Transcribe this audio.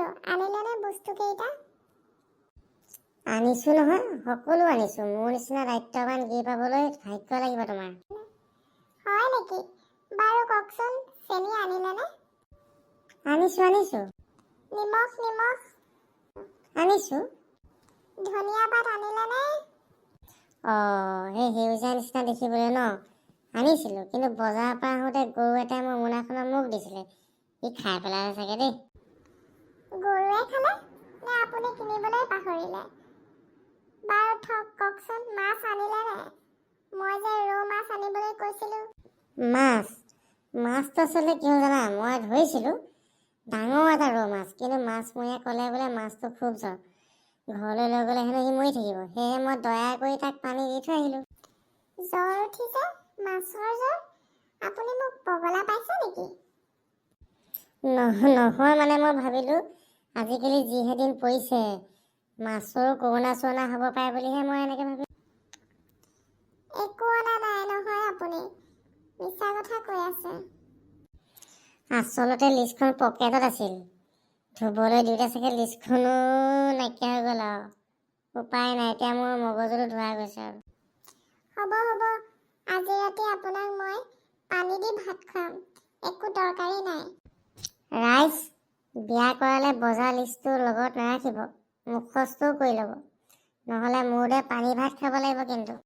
কিটো আনিলেনে বস্তুকেইটা? আনিছো নহয়, সকলো আনিছো। মোৰ নিচিনা দায়িত্বৱান গিৰি পাবলৈ ভাগ্য লাগিব তোমাৰ। হয় নেকি? বাৰু কওকচোন, চেনি আনিলেনে? আনিছো। নিমখ আনিছো। ধনিয়া পাত আনিলেনে? সেই সেউজীয়া নিচিনা দেখিবলৈ ন? আনিছিলো, কিন্তু বজাৰৰ পৰা আহোঁতে গৰু এটাই মোৰ মোনাখনত মোক দিছিলে। ই খাই পেলালে চাগে দেই। গৰুৱে খালে নে আপুনি কিনিবলৈ পাহৰিলে? বাৰু কওকচোন, মাছ আনিলেনে? মই যে ৰৌ মাছ আনিবলৈ কৈছিলো। মাছটো আচলতে কি হ'ল জানা, মই ধৰিছিলো ডাঙৰ এটা ৰৌ মাছ, কিন্তু মাছমৰীয়াই ক'লে বোলে মাছটো খুব জ্বৰ, ঘৰলৈ লৈ গ'লে হেনো সি মৰি থাকিব। সেয়ে মই দয়া কৰি তাক পানী দি থৈ আহিলো। জ্বৰ উঠিছে? মাছৰ জ্বৰ? আপুনি মোক পগলা পাইছে নেকি? নহয় মানে মই ভাবিলো আজিকালি যিহে দিন পৰিছে, মাছৰো কৰোণা হ'ব পাৰে বুলিহে মই এনেকে ভাবিলো। একো অনা নাই নহয়, আপুনি মিছা কথা কৈ আছে। আচলতে লিষ্টখন পকেটত আছিল। ধুবলৈ দিওঁতে চাগে লিষ্টখনো নাইকিয়া হৈ গ'ল আৰু। উপায় নাই, এতিয়া মোৰ মগজুটো ধোৱা গৈছে আৰু। হ'ব আজি ৰাতি আপোনাক মই পানী দি ভাত খুৱাম, একো দৰকাৰী নাই। ৰাইজ, বিয়া কৰালে বজাৰ লিষ্টটো লগত নাৰাখিব, মুখস্থও কৰি ল'ব, নহ'লে মোৰ দৰে পানী ভাত খাব লাগিব কিন্তু।